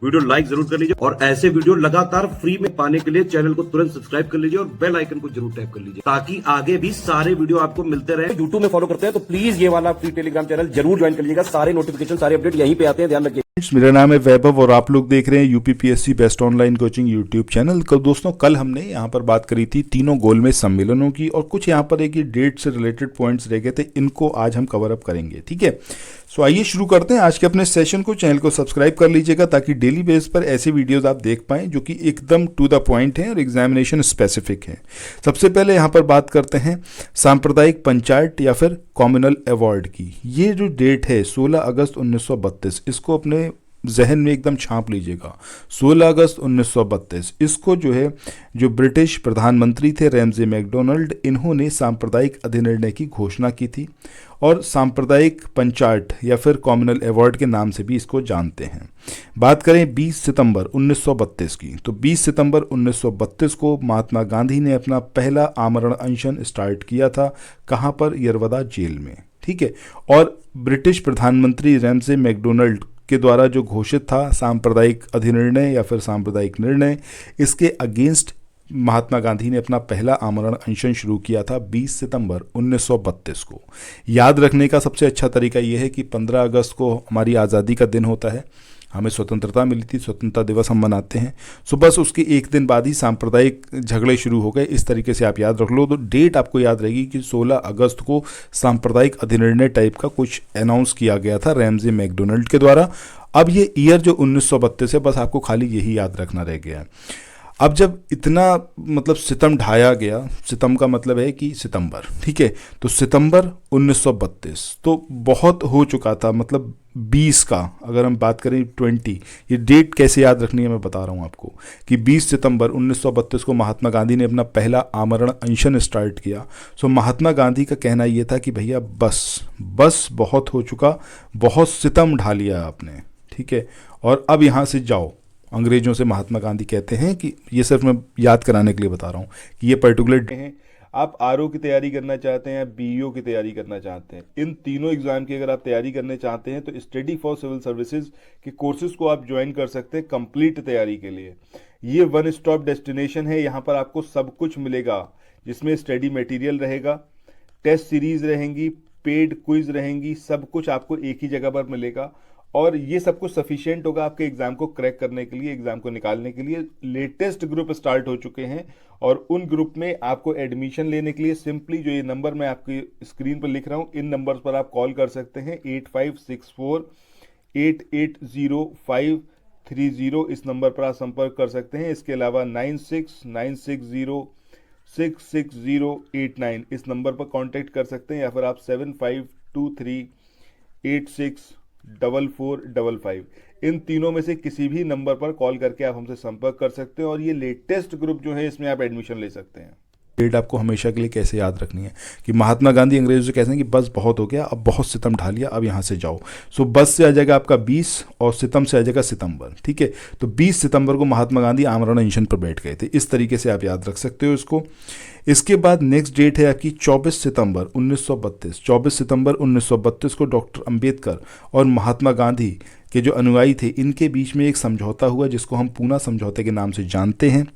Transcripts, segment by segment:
Video like जरूर कर लीजिए और ऐसे वीडियो लगातार फ्री में पाने के लिए चैनल को तुरंत सब्सक्राइब कर लीजिए और बेल आइकन को जरूर टैप कर लीजिए ताकि आगे भी सारे वीडियो आपको मिलते रहे। यूट्यूब में फॉलो करते हैं तो प्लीज ये वाला फ्री टेलीग्राम चैनल जरूर ज्वाइन कर लीजिएगा। सारे नोटिफिकेशन सारे अपडेट यहीं पे आते हैं, ध्यान रखिए। मेरा नाम है वैभव और आप लोग देख रहे हैं UPPSC best online coaching YouTube channel. दोस्तों कल हमने यहाँ पर बात करी थी तीनों गोलमेज सम्मेलनों की और कुछ यहाँ पर एक डेट से रिलेटेड पॉइंट्स रह गए थे, इनको आज हम कवर अप करेंगे। ठीक है, सो आइए शुरू करते हैं आज के अपने सेशन को। चैनल को सब्सक्राइब कर लीजिएगा ताकि डेली बेस पर ऐसे वीडियोस आप देख पाएं जो कि एकदम टू द पॉइंट हैं और एग्जामिनेशन स्पेसिफिक है। सबसे पहले यहाँ पर बात करते हैं सांप्रदायिक पंचायत या फिर कॉम्युनल अवार्ड की। ये जो डेट है 16 अगस्त 1932, इसको अपने जहन में एकदम छाप लीजिएगा। 16 अगस्त 1932 इसको जो है जो ब्रिटिश प्रधानमंत्री थे रैमजे मैकडोनाल्ड, इन्होंने सांप्रदायिक अधिनिर्णय की घोषणा की थी और सांप्रदायिक पंचायत या फिर कॉम्युनल अवार्ड के नाम से भी इसको जानते हैं। बात करें 20 सितंबर 1932 की, तो 20 सितंबर 1932 को महात्मा गांधी ने अपना पहला आमरण अनशन स्टार्ट किया था। कहाँ पर? यरवदा जेल में। ठीक है, और ब्रिटिश प्रधानमंत्री रैमजे मैकडोनाल्ड के द्वारा जो घोषित था सांप्रदायिक अधिनिर्णय या फिर सांप्रदायिक निर्णय, इसके अगेंस्ट महात्मा गांधी ने अपना पहला आमरण अनशन शुरू किया था 20 सितंबर 1932 को। याद रखने का सबसे अच्छा तरीका यह है कि 15 अगस्त को हमारी आज़ादी का दिन होता है, हमें स्वतंत्रता मिली थी, स्वतंत्रता दिवस हम मनाते हैं। सो बस उसके एक दिन बाद ही सांप्रदायिक झगड़े शुरू हो गए। इस तरीके से आप याद रख लो तो डेट आपको याद रहेगी कि 16 अगस्त को सांप्रदायिक अधिनिर्णय टाइप का कुछ अनाउंस किया गया था रैमजे मैकडोनाल्ड के द्वारा। अब ये ईयर जो 1932 है, बस आपको खाली यही याद रखना रह गया है। अब जब इतना मतलब सितम ढाया गया, सितम का मतलब है कि सितंबर, ठीक है, तो सितंबर 1932 तो बहुत हो चुका था। मतलब 20 का अगर हम बात करें 20, ये डेट कैसे याद रखनी है मैं बता रहा हूँ आपको कि 20 सितंबर 1932 को महात्मा गांधी ने अपना पहला आमरण अनशन स्टार्ट किया। सो महात्मा गांधी का कहना ये था कि भैया बस बहुत हो चुका, बहुत सितम ढा लिया आपने, ठीक है, और अब यहाँ से जाओ। अंग्रेजों से महात्मा गांधी कहते हैं कि ये सिर्फ मैं याद कराने के लिए बता रहा हूँ कि ये पर्टिकुलर हैं। आप आरओ की तैयारी करना चाहते हैं या बीईओ की तैयारी करना चाहते हैं, इन तीनों एग्जाम की अगर आप तैयारी करने चाहते हैं तो स्टडी फॉर सिविल सर्विसेज के कोर्सेज को आप ज्वाइन कर सकते हैं कंप्लीट तैयारी के लिए। ये वन स्टॉप डेस्टिनेशन है, यहाँ पर आपको सब कुछ मिलेगा जिसमें स्टडी मटेरियल रहेगा, टेस्ट सीरीज रहेंगी, पेड क्विज रहेंगी, सब कुछ आपको एक ही जगह पर मिलेगा और ये सब कुछ सफिशिएंट होगा आपके एग्जाम को क्रैक करने के लिए, एग्जाम को निकालने के लिए। लेटेस्ट ग्रुप स्टार्ट हो चुके हैं और उन ग्रुप में आपको एडमिशन लेने के लिए सिंपली जो ये नंबर मैं आपकी स्क्रीन पर लिख रहा हूँ, इन नंबर्स पर आप कॉल कर सकते हैं। 8564880530 इस नंबर पर आप संपर्क कर सकते हैं। इसके अलावा 9696066089 इस नंबर पर कांटेक्ट कर सकते हैं या फिर आप 7523864455 इन तीनों में से किसी भी नंबर पर कॉल करके आप हमसे संपर्क कर सकते हैं और ये लेटेस्ट ग्रुप जो है इसमें आप एडमिशन ले सकते हैं। डेट आपको हमेशा के लिए कैसे याद रखनी है कि महात्मा गांधी अंग्रेजों से कहते हैं कि बस बहुत हो गया, अब बहुत सितम ढा लिया, अब यहाँ से जाओ। सो बस से आ जाएगा आपका 20 और सितम से आ जाएगा सितंबर, ठीक है। तो 20 सितंबर को महात्मा गांधी आमरण अनशन पर बैठ गए थे, इस तरीके से आप याद रख सकते हो इसको। इसके बाद नेक्स्ट डेट है आपकी 24 सितंबर 1932। 24 सितंबर 1932 को डॉक्टर अंबेडकर और महात्मा गांधी के जो अनुयायी थे इनके बीच में एक समझौता हुआ जिसको हम पूना समझौते के नाम से जानते हैं।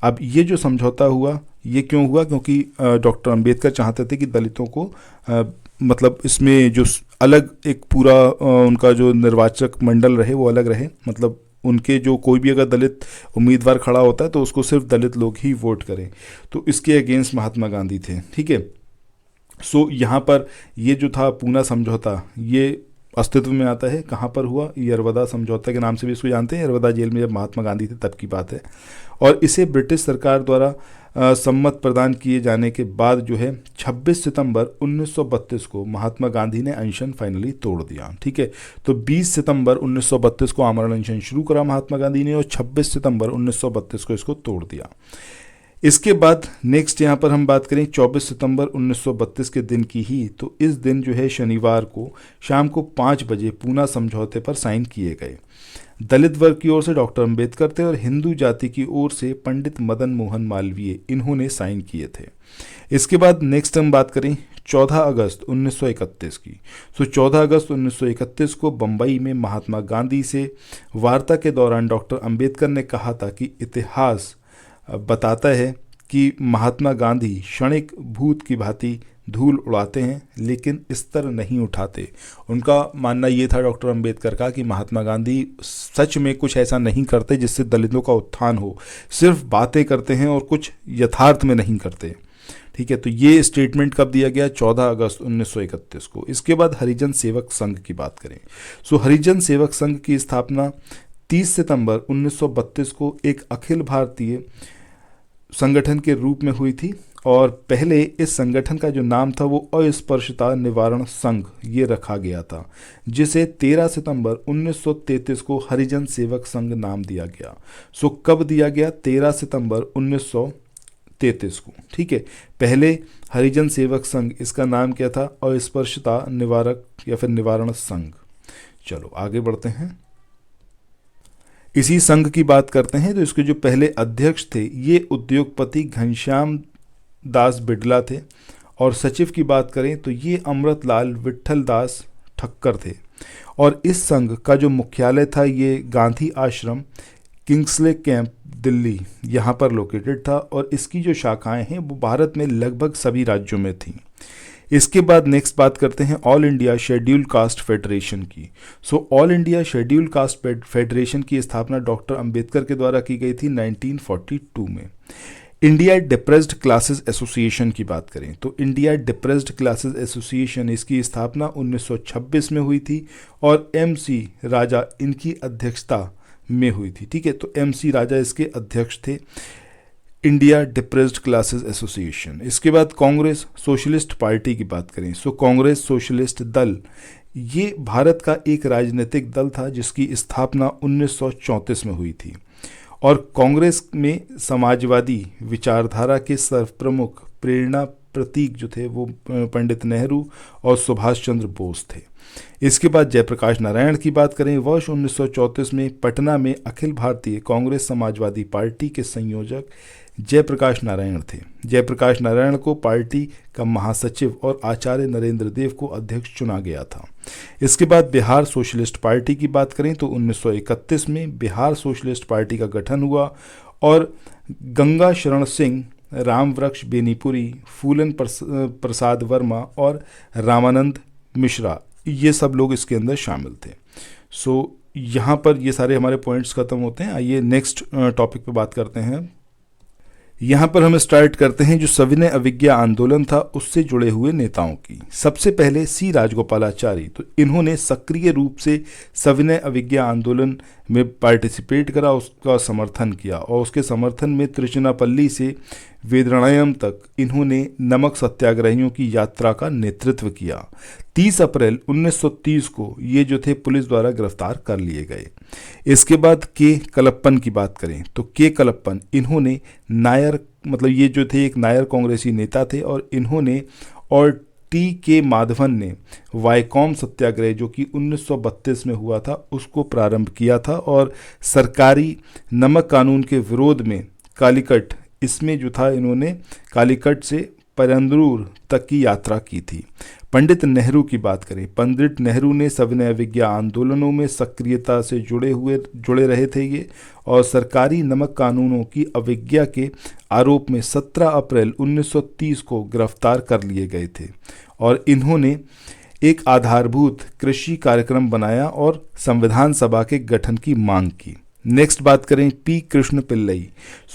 अब ये जो समझौता हुआ ये क्यों हुआ? क्योंकि डॉक्टर अंबेडकर चाहते थे कि दलितों को मतलब इसमें जो अलग एक पूरा उनका जो निर्वाचक मंडल रहे वो अलग रहे, मतलब उनके जो कोई भी अगर दलित उम्मीदवार खड़ा होता है तो उसको सिर्फ दलित लोग ही वोट करें, तो इसके अगेंस्ट महात्मा गांधी थे, ठीक है। सो यहाँ पर ये जो था पूना समझौता ये अस्तित्व में आता है। कहाँ पर हुआ? यरवदा समझौता के नाम से भी इसको जानते हैं। यरवदा जेल में जब महात्मा गांधी थे तब की बात है और इसे ब्रिटिश सरकार द्वारा सम्मत प्रदान किए जाने के बाद जो है 26 सितंबर 1932 को महात्मा गांधी ने अनशन फाइनली तोड़ दिया, ठीक है। तो 20 सितंबर 1932 को आमरण अनशन शुरू करा महात्मा गांधी ने और 26 सितंबर 1932 को इसको तोड़ दिया। इसके बाद नेक्स्ट यहाँ पर हम बात करें 24 सितंबर 1932 के दिन की ही, तो इस दिन जो है शनिवार को शाम को 5 बजे पूना समझौते पर साइन किए गए। दलित वर्ग की ओर से डॉक्टर अंबेडकर थे और हिंदू जाति की ओर से पंडित मदन मोहन मालवीय इन्होंने साइन किए थे। इसके बाद नेक्स्ट हम बात करें 14 अगस्त 1931 की। 14 अगस्त 1931 को बंबई में महात्मा गांधी से वार्ता के दौरान डॉक्टर अंबेडकर ने कहा था कि इतिहास बताता है कि महात्मा गांधी क्षणिक भूत की भांति धूल उड़ाते हैं लेकिन स्तर नहीं उठाते। उनका मानना ये था डॉक्टर अंबेडकर का कि महात्मा गांधी सच में कुछ ऐसा नहीं करते जिससे दलितों का उत्थान हो, सिर्फ बातें करते हैं और कुछ यथार्थ में नहीं करते। ठीक है, तो ये स्टेटमेंट कब दिया गया? 14 अगस्त 1931 को। इसके बाद हरिजन सेवक संघ की बात करें। हरिजन सेवक संघ की स्थापना 30 सितंबर 1932 को एक अखिल भारतीय संगठन के रूप में हुई थी और पहले इस संगठन का जो नाम था वो अस्पृश्यता निवारण संघ ये रखा गया था, जिसे 13 सितंबर 1933 को हरिजन सेवक संघ नाम दिया गया। कब दिया गया? 13 सितंबर 1933 को। ठीक है, पहले हरिजन सेवक संघ, इसका नाम क्या था? अस्पृश्यता निवारक या फिर निवारण संघ। चलो आगे बढ़ते हैं। इसी संघ की बात करते हैं तो इसके जो पहले अध्यक्ष थे ये उद्योगपति घनश्याम दास बिड़ला थे और सचिव की बात करें तो ये अमृतलाल विट्ठल दास ठक्कर थे। और इस संघ का जो मुख्यालय था ये गांधी आश्रम किंग्सले कैंप दिल्ली यहाँ पर लोकेटेड था और इसकी जो शाखाएं हैं वो भारत में लगभग सभी राज्यों में थीं। इसके बाद नेक्स्ट बात करते हैं all India schedule caste federation की। All India schedule caste federation की स्थापना डॉक्टर अंबेडकर के द्वारा की गई थी 1942 में। इंडिया डिप्रेस्ड क्लासेस एसोसिएशन की बात करें तो इंडिया डिप्रेस्ड क्लासेस एसोसिएशन, इसकी स्थापना 1926 में हुई थी और MC राजा इनकी अध्यक्षता में हुई थी। ठीक है, तो MC राजा इसके अध्यक्ष थे, इंडिया डिप्रेस्ड क्लासेस एसोसिएशन। इसके बाद कांग्रेस सोशलिस्ट पार्टी की बात करें कांग्रेस सोशलिस्ट दल ये भारत का एक राजनीतिक दल था जिसकी स्थापना 1934 में हुई थी और कांग्रेस में समाजवादी विचारधारा के सर्वप्रमुख प्रेरणा प्रतीक जो थे वो पंडित नेहरू और सुभाष चंद्र बोस थे। इसके बाद जयप्रकाश नारायण की बात करें, वर्ष 1934 में पटना में अखिल भारतीय कांग्रेस समाजवादी पार्टी के संयोजक जयप्रकाश नारायण थे। जयप्रकाश नारायण को पार्टी का महासचिव और आचार्य नरेंद्र देव को अध्यक्ष चुना गया था। इसके बाद बिहार सोशलिस्ट पार्टी की बात करें तो 1931 में बिहार सोशलिस्ट पार्टी का गठन हुआ और गंगा शरण सिंह, रामवृक्ष बेनीपुरी, फूलन प्रसाद वर्मा और रामानंद मिश्रा ये सब लोग इसके अंदर शामिल थे। यहाँ पर ये सारे हमारे पॉइंट्स खत्म होते हैं। आइए नेक्स्ट टॉपिक पे बात करते हैं। यहाँ पर हम स्टार्ट करते हैं जो सविनय अवज्ञा आंदोलन था उससे जुड़े हुए नेताओं की। सबसे पहले C राजगोपालाचारी, तो इन्होंने सक्रिय रूप से सविनय अवज्ञा आंदोलन में पार्टिसिपेट करा, उसका समर्थन किया और उसके समर्थन में त्रिचुनापल्ली से वेदरायणम तक इन्होंने नमक सत्याग्रहियों की यात्रा का नेतृत्व किया। 30 अप्रैल 1930 को ये जो थे पुलिस द्वारा गिरफ्तार कर लिए गए। इसके बाद के कलप्पन की बात करें तो के कलप्पन इन्होंने नायर, मतलब ये जो थे एक नायर कांग्रेसी नेता थे और इन्होंने और T.K. माधवन ने वायकॉम सत्याग्रह जो कि 1932 में हुआ था उसको प्रारंभ किया था और सरकारी नमक कानून के विरोध में कालीकट, इसमें जो था इन्होंने कालीकट से परंदूर तक की यात्रा की थी। पंडित नेहरू की बात करें, पंडित नेहरू ने सविनय अवज्ञा आंदोलनों में सक्रियता से जुड़े रहे थे ये और सरकारी नमक कानूनों की अवज्ञा के आरोप में 17 अप्रैल 1930 को गिरफ्तार कर लिए गए थे और इन्होंने एक आधारभूत कृषि कार्यक्रम बनाया और संविधान सभा के गठन की मांग की। नेक्स्ट बात करें पी कृष्ण पिल्लई।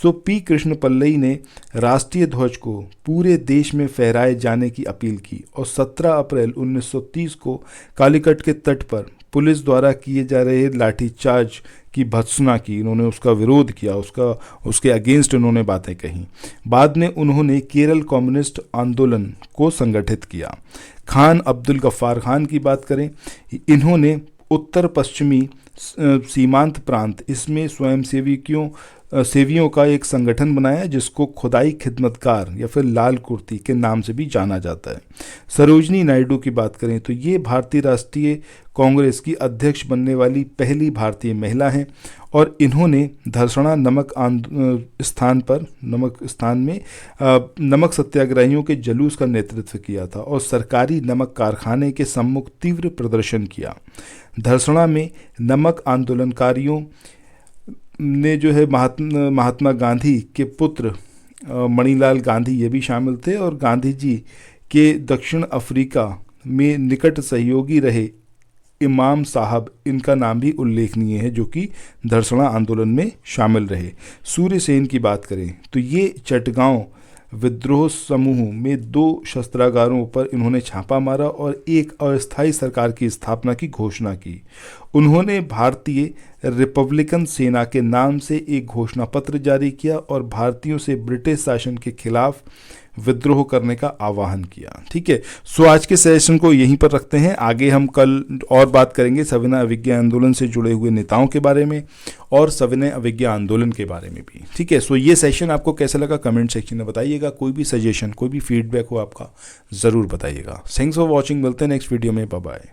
पी कृष्ण पिल्लई ने राष्ट्रीय ध्वज को पूरे देश में फहराए जाने की अपील की और 17 अप्रैल 1930 को कालीकट के तट पर पुलिस द्वारा किए जा रहे लाठीचार्ज की भत्सना की। इन्होंने उसका विरोध किया, उसके अगेंस्ट इन्होंने बातें कहीं। बाद में उन्होंने केरल कम्युनिस्ट आंदोलन को संगठित किया। खान अब्दुल गफ्फार खान की बात करें, इन्होंने उत्तर पश्चिमी सीमांत प्रांत इसमें स्वयंसेवियों सेवियों का एक संगठन बनाया जिसको खुदाई खिदमतकार या फिर लाल कुर्ती के नाम से भी जाना जाता है। सरोजनी नायडू की बात करें तो ये भारतीय राष्ट्रीय कांग्रेस की अध्यक्ष बनने वाली पहली भारतीय महिला हैं और इन्होंने धरसड़ा नमक स्थान में नमक सत्याग्रहियों के जुलूस का नेतृत्व किया था और सरकारी नमक कारखाने के सम्मुख तीव्र प्रदर्शन किया। धरसड़ा में नमक आंदोलनकारियों ने जो है महात्मा गांधी के पुत्र मणिलाल गांधी ये भी शामिल थे और गांधी जी के दक्षिण अफ्रीका में निकट सहयोगी रहे इमाम साहब, इनका नाम भी उल्लेखनीय है जो कि धरसड़ा आंदोलन में शामिल रहे। सूर्य सेन की बात करें तो ये चटगांव विद्रोह समूह में 2 शस्त्रागारों पर इन्होंने छापा मारा और एक अस्थायी सरकार की स्थापना की घोषणा की। उन्होंने भारतीय रिपब्लिकन सेना के नाम से एक घोषणा पत्र जारी किया और भारतीयों से ब्रिटिश शासन के खिलाफ विद्रोह करने का आह्वान किया। ठीक है, सो आज के सेशन को यहीं पर रखते हैं। आगे हम कल और बात करेंगे सविनय अवज्ञा आंदोलन से जुड़े हुए नेताओं के बारे में और सविनय अवज्ञा आंदोलन के बारे में भी। ठीक है, सो ये सेशन आपको कैसा लगा कमेंट सेक्शन में बताइएगा। कोई भी सजेशन, कोई भी फीडबैक हो आपका ज़रूर बताइएगा। थैंक्स फॉर वॉचिंग, मिलते हैं नेक्स्ट वीडियो में। Bye bye.